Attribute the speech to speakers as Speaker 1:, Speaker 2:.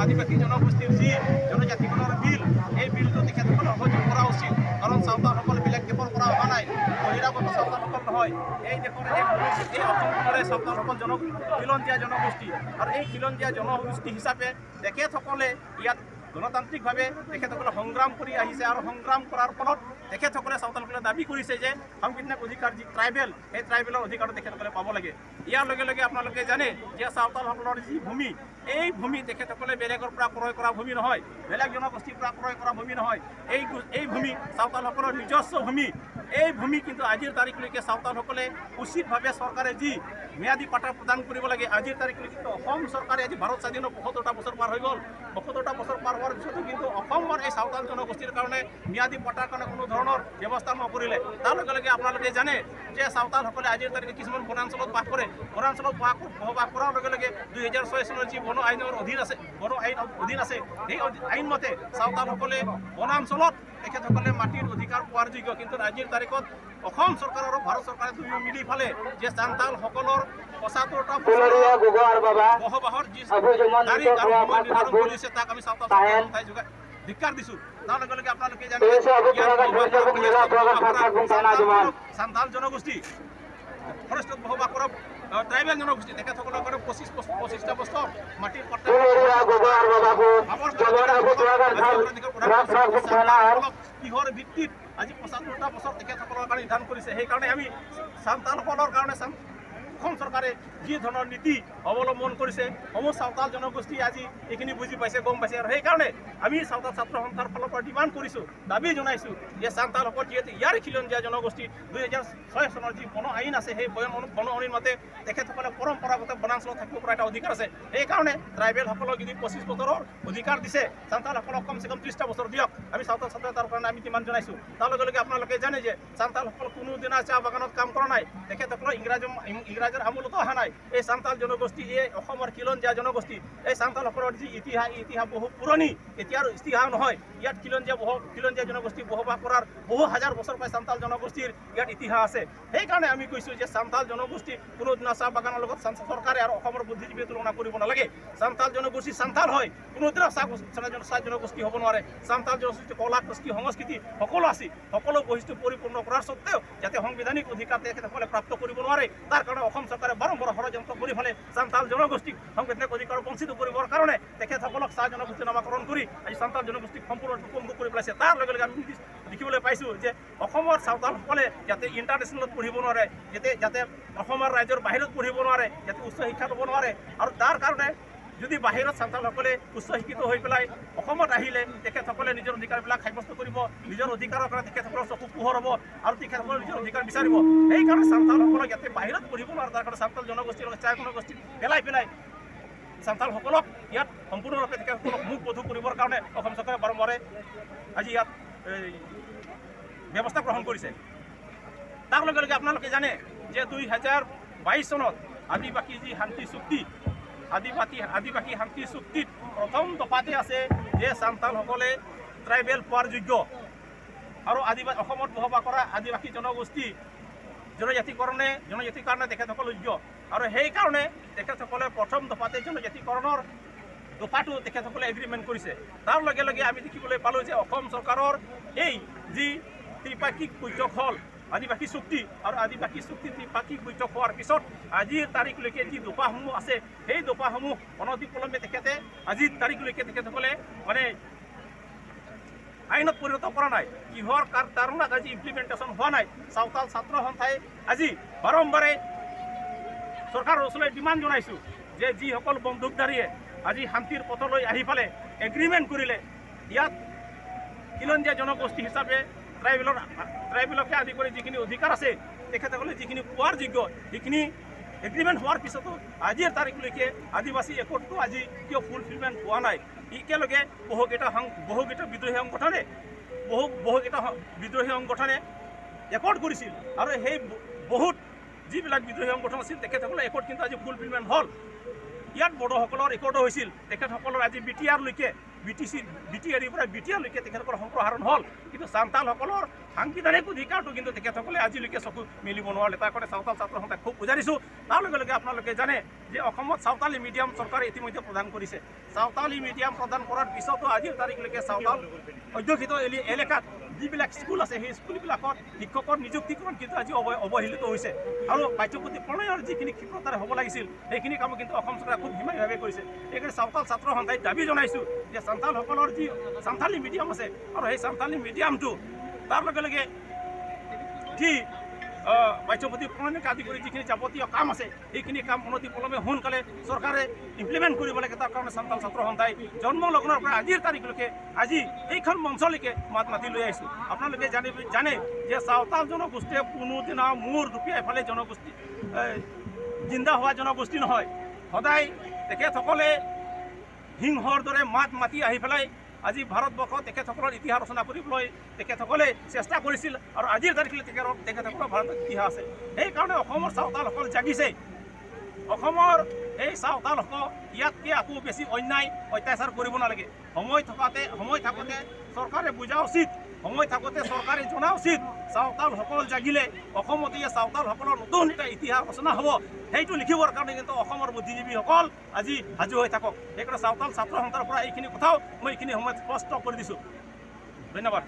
Speaker 1: আদিবাসী জনগোষ্ঠীৰ যি জনজাতিকৰণৰ বিল এই বিলটো তেখেতসকলে সহযোগ কৰা উচিত কাৰণ চাওতালসকল বেলেগ দেশৰ পৰা অহা নাই বহিৰাগত চাওতালসকল নহয় এই দেশৰ এই অসমখনৰে চাওতালসকল খিলঞ্জীয়া জনগোষ্ঠী আৰু এই খিলঞ্জীয়া জনগোষ্ঠী হিচাপে তেখেতসকলে ইয়াত গণতান্ত্ৰিকভাৱে তেখেতসকলে সংগ্ৰাম কৰি আহিছে আৰু সংগ্ৰাম কৰাৰ ফলত তেখেতসকলে চাওতালসকলে দাবী কৰিছে যে সাংবিধানিক অধিকাৰ যি ট্ৰাইবেল সেই ট্ৰাইবেলৰ অধিকাৰটো তেখেতসকলে পাব লাগে ইয়াৰ লগে লগে আপোনালোকে জানে যে চাওতালসকলৰ যি ভূমি এই ভূমি তেখেতসকলে বেলেগৰ পৰা ক্ৰয় কৰা ভূমি নহয় বেলেগ জনগোষ্ঠীৰ পৰা ক্ৰয় কৰা ভূমি নহয় এই ভূমি চাওতালসকলৰ নিজস্ব ভূমি এই ভূমি কিন্তু আজিৰ তাৰিখলৈকে চাওতালসকলে উচিতভাৱে চৰকাৰে যি ম্যাদী পাট্টা প্ৰদান কৰিব লাগে আজিৰ তাৰিখলৈকে অসম চৰকাৰে আজি ভাৰত স্বাধীনৰ ৭৫টা বছৰ পাৰ হৈ গ'ল ৭৫টা বছৰ পাৰ হোৱাৰ পিছতো কিন্তু অসমৰ এই চাওতাল জনগোষ্ঠীৰ কাৰণে ম্যাদী পাট্টাৰ কাৰণে কোনো ধৰণৰ ব্যৱস্থা নকৰিলে তাৰ লগে লগে আপোনালোকে জানে যে চাওতালসকলে আজিৰ তাৰিখে কিছুমান বনাঞ্চলত বাস কৰে বনাঞ্চলত বসবাস কৰাৰ লগে লগে ২০০৬ চনৰ যি বন আইনৰ অধীন আছে বন আইন অধীন আছে সেই আইন মতে চাওতালসকলে বনাঞ্চলত তেখেতসকলে মাটিৰ অধিকাৰ পোৱাৰ যোগ্য কিন্তু আজিৰ তাৰিখত অসম চৰকাৰ আৰু ভাৰত চৰকাৰে দুয়ো মিলি ফালে যে চান্তালসকলৰ ৭৫টা বসবাসৰ যি তাৰিখ আৰু সময় নিৰ্ধাৰণ কৰিছে তাক আমি চাওতাল যোগাই ধিক্কাৰ দিছোঁ তাৰ লগে লগে আপোনালোকে জানে চান্তাল জনগোষ্ঠী ফৰেষ্টত বসবাস কৰা ট্ৰাইবেল জনগোষ্ঠী তেখেতসকলৰ কাৰণে ২৫টা বছৰ মাটিৰ পট্টা কিহৰ ভিত্তিত আজি ৭৫টা বছৰ তেখেতসকলৰ কাৰণে নিৰ্ধাৰণ কৰিছে সেইকাৰণে আমি চান্তালসকলৰ কাৰণে অসম চৰকাৰে যি ধৰণৰ নীতি অৱলম্বন কৰিছে সমূহ চাওতাল জনগোষ্ঠী আজি এইখিনি বুজি পাইছে গম পাইছে আৰু সেইকাৰণে আমি চাওতাল ছাত্ৰ সন্থাৰ ফালৰ পৰা ডিমাণ্ড কৰিছোঁ দাবী জনাইছোঁ যে চান্তালসকল যিহেতু ইয়াৰ খিলঞ্জীয়া জনগোষ্ঠী ২০০৬ চনৰ যি বন আইন আছে সেই বন আইন মতে তেখেতসকলে পৰম্পৰাগত বনাঞ্চলত থাকিব পৰা এটা অধিকাৰ আছে সেইকাৰণে ট্ৰাইবেলসকলক যদি ২৫ বছৰৰ অধিকাৰ দিছে চান্তালসকলক কমচে কম ৩০টা বছৰ দিয়ক আমি চাওতাল ছাত্ৰ তাৰ কাৰণে আমি ডিমাণ্ড জনাইছোঁ তাৰ লগে লগে আপোনালোকে জানে যে চান্তালসকল কোনোদিনা চাহ বাগানত কাম কৰা নাই তেখেতসকলৰ ইংৰাজৰ আমোলতো অহা নাই এই চান্তাল জনগোষ্ঠী এই অসমৰ খিলঞ্জীয়া জনগোষ্ঠী এই চান্তালসকলৰ যি ইতিহাস বহু পুৰণি এতিয়াৰ ইতিহাস নহয় ইয়াত খিলঞ্জীয়া জনগোষ্ঠী বসবাস কৰাৰ বহু হাজাৰ বছৰ পাই চান্তাল জনগোষ্ঠীৰ ইয়াত ইতিহাস আছে সেইকাৰণে আমি কৈছোঁ যে চান্তাল জনগোষ্ঠী কোনোদিনা চাহ বাগানৰ লগত চৰকাৰে আৰু অসমৰ বুদ্ধিজীৱীয়ে তুলনা কৰিব নালাগে চান্তাল জনগোষ্ঠী চান্তাল হয় কোনোদিনা চাহ জনগোষ্ঠী হ'ব নোৱাৰে চান্তাল জনগোষ্ঠী কলা কৃষ্টি সংস্কৃতি সকলো আছে সকলো বৈশিষ্ট্য পৰিপূৰ্ণ কৰাৰ স্বত্তেও যাতে সাংবিধানিক অধিকাৰ তেখেতসকলে প্ৰাপ্ত কৰিব নোৱাৰে তাৰ কাৰণে অসম চৰকাৰে বাৰম্বাৰ ষড়যন্ত্ৰ কৰি ফালে চান্তাল জনগোষ্ঠীক সাংবিধানিক অধিকাৰ বঞ্চিত কৰিবৰ কাৰণে তেখেতসকলক চাহ জনগোষ্ঠী নামাকৰণ কৰি আজি চান্তাল জনগোষ্ঠীক সম্পূৰ্ণ পংগু কৰি পেলাইছে তাৰ লগে লগে আমি দেখিবলৈ পাইছোঁ যে অসমৰ চাওতালসকলে যাতে ইণ্টাৰনেশ্যনেলত পঢ়িব নোৱাৰে যাতে অসমৰ ৰাজ্যৰ বাহিৰত পঢ়িব নোৱাৰে যাতে উচ্চ শিক্ষা ল'ব নোৱাৰে আৰু তাৰ কাৰণে যদি বাহিৰত চান্তালসকলে উচ্চ শিক্ষিত হৈ পেলাই অসমত আহিলে তেখেতসকলে নিজৰ অধিকাৰবিলাক সাব্যস্ত কৰিব নিজৰ অধিকাৰৰ কাৰণে তেখেতসকলৰ চকু পোহৰ হ'ব আৰু তেখেতসকলে নিজৰ অধিকাৰ বিচাৰিব সেইকাৰণে চান্তালসকলক ইয়াতে বাহিৰত পঢ়িব নোৱাৰে তাৰ কাৰণে চান্তাল জনগোষ্ঠীৰ লগত চাহ জনগোষ্ঠীক পেলাই চান্তালসকলক ইয়াত সম্পূৰ্ণৰূপে তেখেতসকলক মুখ বধু কৰিবৰ কাৰণে অসম চৰকাৰে বাৰম্বাৰে আজি ইয়াত ব্যৱস্থা গ্ৰহণ কৰিছে তাৰ লগে লগে আপোনালোকে জানে যে ২০২২ চনত আদিবাসী যি শান্তি চুক্তি আদিবাসী শান্তি চুক্তিত প্ৰথম দফাতে আছে যে চান্তালসকলে ট্ৰাইবেল পোৱাৰ যোগ্য আৰু অসমত বসবাস কৰা আদিবাসী জনজাতিৰ কাৰণে তেখেতসকল যোগ্য আৰু সেইকাৰণে তেখেতসকলে প্ৰথম দফাতে জনজাতিকৰণৰ দফাটো তেখেতসকলে এগ্ৰিমেণ্ট কৰিছে তাৰ লগে লগে আমি দেখিবলৈ পালোঁ যে অসম চৰকাৰৰ এই যি ত্ৰিপাক্ষিক বৈঠক হ'ল আদিবাসী চুক্তি আৰু আদিবাসী চুক্তি ত্ৰিপাক্ষিক বৈঠক হোৱাৰ পিছত আজিৰ তাৰিখলৈকে যি দফাসমূহ আছে সেই দফাসমূহ অনতিপলমে আজিৰ তাৰিখলৈকে তেখেতসকলে মানে আইনত পৰিণত কৰা নাই কিহৰ কাৰণত আজি ইমপ্লিমেণ্টেশ্যন হোৱা নাই চাওতাল ছাত্ৰ সন্থাই আজি বাৰম্বাৰে চৰকাৰৰ ওচৰলৈ ডিমাণ্ড জনাইছোঁ যে যিসকল বন্দুকধাৰীয়ে আজি শান্তিৰ পথলৈ আহি পেলে এগ্ৰিমেণ্ট কৰিলে ইয়াত খিলঞ্জীয়া জনগোষ্ঠী হিচাপে ট্ৰাইবেলকে আদি কৰি যিখিনি অধিকাৰ আছে তেখেতসকলে যিখিনি পোৱাৰ যোগ্য সেইখিনি এগ্ৰিমেণ্ট হোৱাৰ পিছতো আজিৰ তাৰিখলৈকে আদিবাসী একৰ্ডটো আজি কিয় ফুলফিলমেণ্ট হোৱা নাই। একেলগে বহুকেইটা বিদ্ৰোহী সংগঠনে একৰ্ড কৰিছিল আৰু সেই বহুত যিবিলাক বিদ্ৰোহী সংগঠন আছিল তেখেতসকলৰ একৰ্ড কিন্তু আজি ফুলফিলমেণ্ট হ'ল। ইয়াত বড়োসকলৰ একৰ্ডো হৈছিল, তেখেতসকলৰ আজি বিটিআৰলৈকে বিটিআৰৰ পৰা বিটিআৰলৈকে তেখেতসকলৰ সম্প্ৰসাৰণ হ'ল, কিন্তু চান্তালসকলৰ সাংবিধানিক অধিকাৰটো কিন্তু তেখেতসকলে আজিলৈকে চকু মেলিব নোৱাৰিলে। তাৰ কাৰণে চাওতাল ছাত্ৰ সন্থাক খুব বুজাইছোঁ। তাৰ লগে লগে আপোনালোকে জানে যে অসমত চাওতালী মিডিয়াম চৰকাৰে ইতিমধ্যে প্ৰদান কৰিছে। চাওতালী মিডিয়াম প্ৰদান কৰাৰ পিছতো আজিৰ তাৰিখলৈকে চাওতাল অধ্যুষিত এলেকাত যিবিলাক স্কুল আছে সেই স্কুলবিলাকত শিক্ষকৰ নিযুক্তিকৰণ কিন্তু আজি অৱহেলিত হৈছে আৰু পাঠ্যপুথি প্ৰণয়নৰ যিখিনি ক্ষীপ্ৰতাৰে হ'ব লাগিছিল সেইখিনি কামো কিন্তু অসম চৰকাৰে খুব সীমাহীভাৱে কৰিছে। সেইকাৰণে চাওতাল ছাত্ৰ সন্থাই দাবী জনাইছোঁ যে চান্তালসকলৰ যি চান্তালী মিডিয়াম আছে আৰু সেই চান্তালী মিডিয়ামটো তাৰ লগে লগে যি পাঠ্যপুথি প্ৰণয়নকে আদি কৰি যিখিনি যাৱতীয় কাম আছে সেইখিনি কাম অনতিপলমে সোনকালে চৰকাৰে ইমপ্লিমেণ্ট কৰিব লাগে। তাৰ কাৰণে চান্তাল ছাত্ৰ সন্থাই জন্ম লগ্নৰ পৰা আজিৰ তাৰিখলৈকে আজি এইখন মঞ্চলৈকে মাত মাতি লৈ আহিছোঁ। আপোনালোকে জানে যে চাওতাল জনগোষ্ঠীয়ে কোনোদিনা মূৰ দুপিয়াই এফালে জনগোষ্ঠী জিন্দা হোৱা জনগোষ্ঠী নহয়। সদায় তেখেতসকলে সিংহৰ দৰে মাত মাতি আহি পেলাই আজি ভাৰতবৰ্ষত তেখেতসকলৰ ইতিহাস ৰচনা কৰিবলৈ তেখেতসকলে চেষ্টা কৰিছিল আৰু আজিৰ তাৰিখলৈ তেখেতসকলৰ ভাৰতত ইতিহাস আছে। সেইকাৰণে অসমৰ চাওতালসকল জাগিছে। অসমৰ এই চাওতালসকল ইয়াতকৈ আকৌ বেছি অন্যায় অত্যাচাৰ কৰিব নালাগে। সময় থাকোঁতে চৰকাৰে বুজা উচিত, সময় থাকোঁতে চৰকাৰে জনা উচিত চাওতালসকল জাগিলে অসমত এই চাওতালসকলৰ নতুন এটা ইতিহাস ৰচনা হ'ব। সেইটো লিখিবৰ কাৰণে কিন্তু অসমৰ বুদ্ধিজীৱীসকল আজি সাজু হৈ থাকক। সেইকাৰণে চাওতাল ছাত্ৰ সন্থাৰ পৰা এইখিনি কথাও মই এইখিনি সময়ত স্পষ্ট কৰি দিছোঁ। ধন্যবাদ।